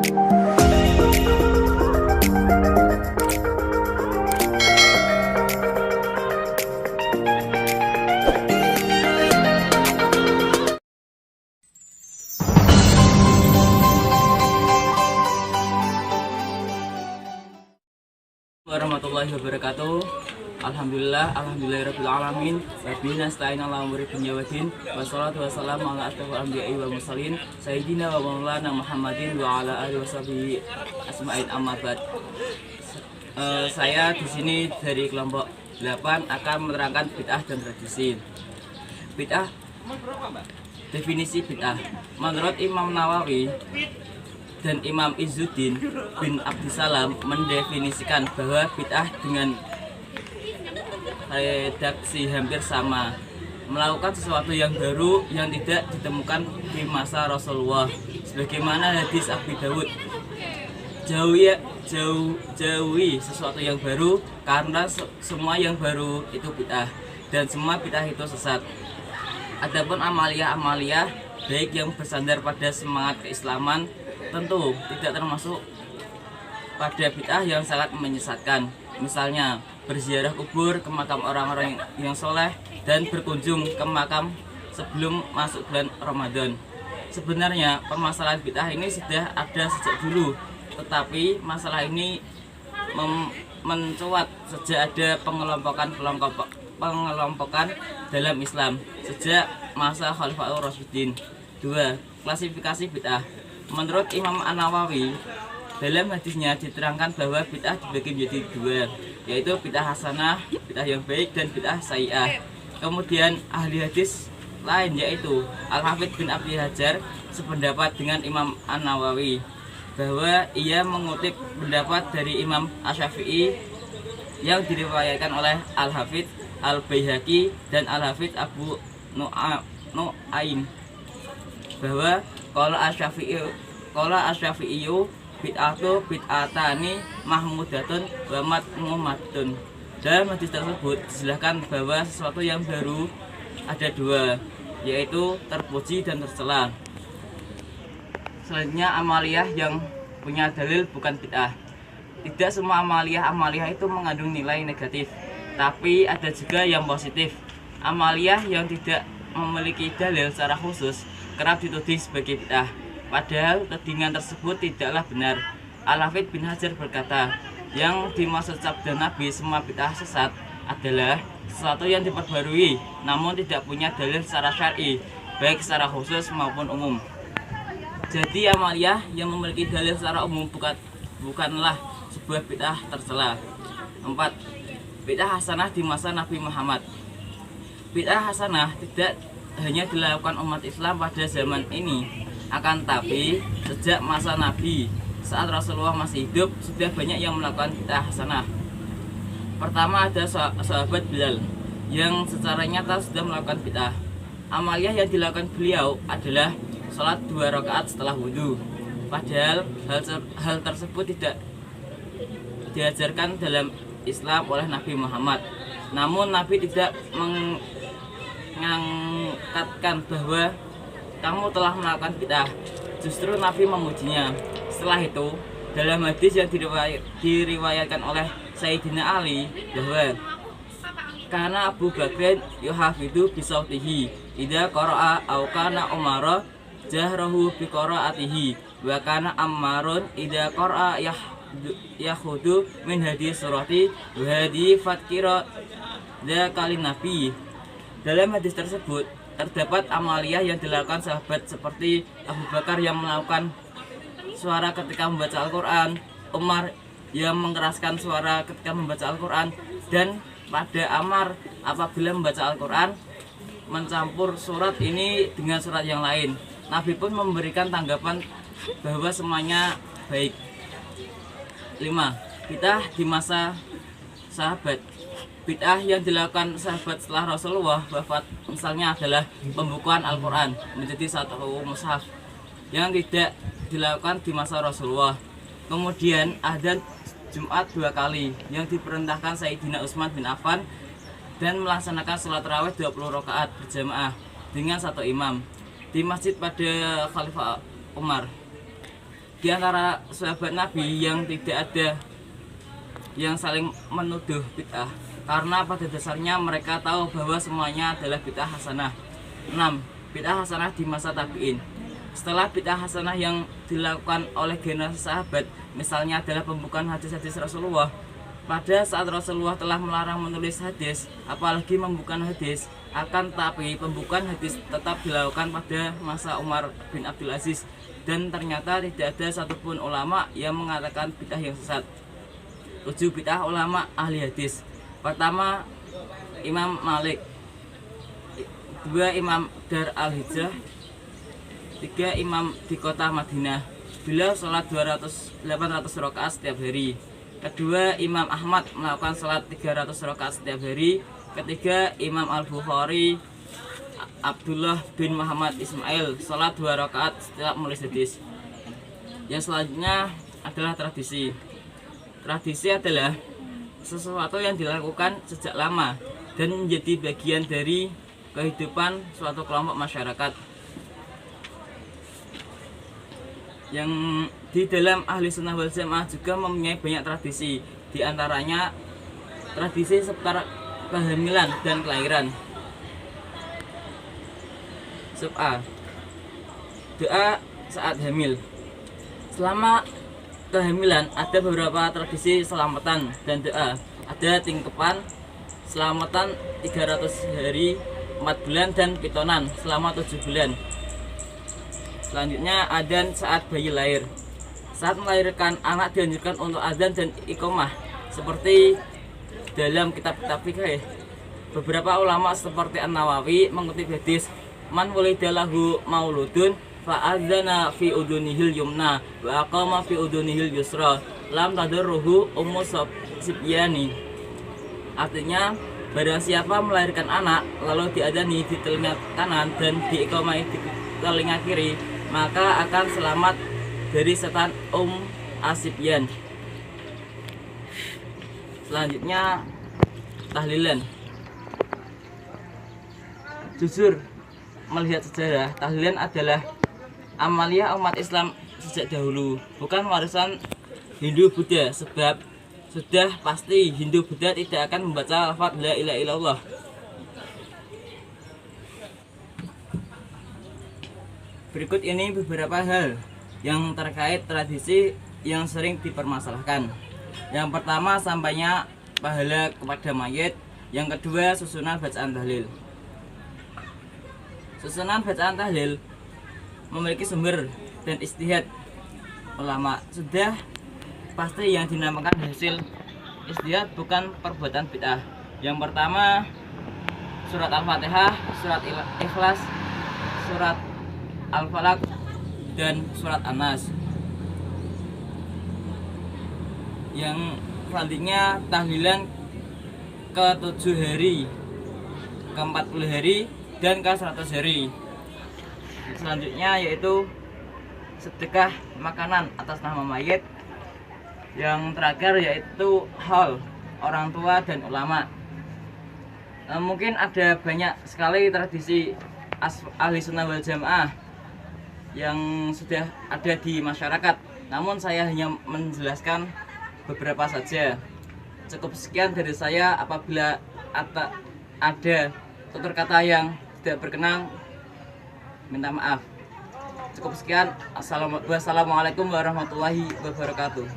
Warahmatullahi wabarakatuh. Alhamdulillahirabbil alamin. Rabbil nasta'in ala umuri dunya waddin. Wassalatu wassalamu ala asyrofil anbiya'i wal mursalin sayyidina wa maulana Muhammadin wa ala alihi washabihi asma'in amma ba'd. Saya di sini dari kelompok 8 akan menerangkan bid'ah dan tradisi. Bid'ah, definisi bid'ah. Menurut Imam Nawawi dan Imam Izzuddin bin Abdissalam mendefinisikan bahwa bid'ah dengan redaksi hampir sama, melakukan sesuatu yang baru yang tidak ditemukan di masa Rasulullah, sebagaimana hadis Abi Dawud, jauhi sesuatu yang baru karena semua yang baru itu bid'ah dan semua bid'ah itu sesat. Adapun amaliyah baik yang bersandar pada semangat keislaman tentu tidak termasuk pada bid'ah yang sangat menyesatkan. Misalnya berziarah kubur ke makam orang-orang yang soleh dan berkunjung ke makam sebelum masuk bulan Ramadan. Sebenarnya permasalahan bid'ah ini sudah ada sejak dulu, tetapi masalah ini mencuat sejak ada pengelompokan dalam Islam sejak masa Khalifahur Rasyidin. 2. Klasifikasi bid'ah. Menurut Imam An-Nawawi, dalam hadisnya diterangkan bahwa bid'ah dibagi menjadi 2, yaitu bid'ah hasanah, bid'ah yang baik, dan bid'ah sayyi'ah. Kemudian ahli hadis lain yaitu Al-Hafidz bin Abdul Hajar sependapat dengan Imam An-Nawawi bahwa ia mengutip pendapat dari Imam Asy-Syafi'i yang diriwayatkan oleh Al-Hafidz Al-Baihaqi dan Al-Hafidz Abu Nu'aim bahwa qala Asy-Syafi'i bid'atu bid'atani mahmudatun wa madmumatun. Dalam hadis tersebut dijelaskan bahwa sesuatu yang baru ada 2, yaitu terpuji dan tercela. Selanjutnya amaliyah yang punya dalil bukan bid'ah. Tidak semua amaliyah itu mengandung nilai negatif, tapi ada juga yang positif. Amaliyah yang tidak memiliki dalil secara khusus kerap dituding sebagai bid'ah, padahal tudingan tersebut tidaklah benar. Al-Hafidz bin Hajar berkata, yang dimaksud sabda Nabi semua bid'ah sesat adalah sesuatu yang diperbarui namun tidak punya dalil secara syar'i, baik secara khusus maupun umum. Jadi amaliyah yang memiliki dalil secara umum bukanlah sebuah bid'ah tercela. 4. Bid'ah hasanah di masa Nabi Muhammad. Bid'ah hasanah tidak hanya dilakukan umat Islam pada zaman ini, akan tapi sejak masa Nabi, saat Rasulullah masih hidup, sudah banyak yang melakukan bid'ah hasanah. Pertama ada sahabat Bilal yang secara nyata sudah melakukan bid'ah. Amaliyah yang dilakukan beliau adalah sholat 2 rakaat setelah wudhu, padahal hal tersebut tidak diajarkan dalam Islam oleh Nabi Muhammad. Namun Nabi tidak mengangkatkan bahwa kamu telah melakukan bid'ah, justru Nabi memujinya. Setelah itu dalam hadis yang diriwayatkan oleh Sayyidina Ali bahwa karena Abu Bakr yuhafidhu bisautihi idza qara'a aw kana Umar jahrahu bi qira'atihi wa kana Ammarun idza qara'a yahudu min hadis surati wa hadi fatkira dzakalin nabi. Dalam hadis tersebut terdapat amaliyah yang dilakukan sahabat seperti Abu Bakar yang melakukan suara ketika membaca Al-Quran, Umar yang mengeraskan suara ketika membaca Al-Quran, dan pada Ammar apabila membaca Al-Quran mencampur surat ini dengan surat yang lain. Nabi pun memberikan tanggapan bahwa semuanya baik. 5. Bid'ah di masa sahabat. Bid'ah yang dilakukan sahabat setelah Rasulullah wafat misalnya adalah pembukuan Al-Quran menjadi satu mushaf yang tidak dilakukan di masa Rasulullah. Kemudian adzan Jumat 2 kali yang diperintahkan Sayyidina Utsman bin Affan dan melaksanakan sholat tarawih 20 rakaat berjamaah dengan satu imam di masjid pada Khalifah Umar. di antara sahabat Nabi yang tidak ada yang saling menuduh bid'ah, karena pada dasarnya mereka tahu bahwa semuanya adalah bid'ah hasanah. 6. Bid'ah hasanah di masa tabi'in. Setelah bid'ah hasanah yang dilakukan oleh generasi sahabat, misalnya adalah pembukaan hadis-hadis Rasulullah, pada saat Rasulullah telah melarang menulis hadis, apalagi membuka hadis, akan tetapi pembukaan hadis tetap dilakukan pada masa Umar bin Abdul Aziz, dan ternyata tidak ada satupun ulama yang mengatakan bid'ah yang sesat. 7. Bid'ah ulama ahli hadis. Pertama, Imam Malik. 2. Imam Dar al-Hijrah. 3. Imam di kota Madinah. Beliau sholat 800 rakaat setiap hari. Kedua, Imam Ahmad melakukan sholat 300 rakaat setiap hari. Ketiga, Imam Al-Bukhari Abdullah bin Muhammad Ismail sholat 2 rakaat setiap menulis hadis. Yang selanjutnya adalah tradisi. Tradisi adalah sesuatu yang dilakukan sejak lama dan menjadi bagian dari kehidupan suatu kelompok masyarakat. Yang di dalam ahli sunnah wal jamaah juga mempunyai banyak tradisi, di antaranya tradisi seputar kehamilan dan kelahiran. Sub A. Doa saat hamil. Selama kehamilan ada beberapa tradisi selamatan dan doa. Ada tingkepan, selamatan 300 hari, 4 bulan, dan pitonan selama 7 bulan. Selanjutnya adzan saat bayi lahir. Saat melahirkan anak dianjurkan untuk adzan dan iqomah seperti dalam kitab-kitab fikih. Beberapa ulama seperti An-Nawawi mengutip hadis, man wulida lahu mauludun fa'adzana fi udunihil yumna wa aqama fi udunihil yusra lam tadurruhu ummu sibyani. Artinya, barang siapa melahirkan anak lalu diadzani di telinga kanan dan diiqamai di telinga kiri, maka akan selamat dari setan asibyan. Selanjutnya tahlilan. Jujur melihat sejarah, tahlilan adalah amaliyah umat Islam sejak dahulu, bukan warisan Hindu Buddha, sebab sudah pasti Hindu Buddha tidak akan membaca lafaz la ilaha illallah. Berikut ini beberapa hal yang terkait tradisi yang sering dipermasalahkan. Yang pertama, sampainya pahala kepada mayit. Yang kedua, susunan bacaan tahlil. Susunan bacaan tahlil memiliki sumber dan ijtihad ulama. Sudah pasti yang dinamakan hasil ijtihad bukan perbuatan bid'ah. Yang pertama, surat Al-Fatihah, surat Ikhlas, surat Al-Falaq, dan surat An-Nas. Yang selanjutnya tahlilan ke 7 hari, ke 40 hari, dan ke 100 hari. Selanjutnya yaitu sedekah makanan atas nama mayit. Yang terakhir yaitu haul orang tua dan ulama. Mungkin ada banyak sekali tradisi ahli sunnah wal jamaah yang sudah ada di masyarakat, namun saya hanya menjelaskan beberapa saja. Cukup sekian dari saya. Apabila ada tutur kata yang tidak berkenan, minta maaf. Cukup sekian. Wassalamualaikum warahmatullahi wabarakatuh.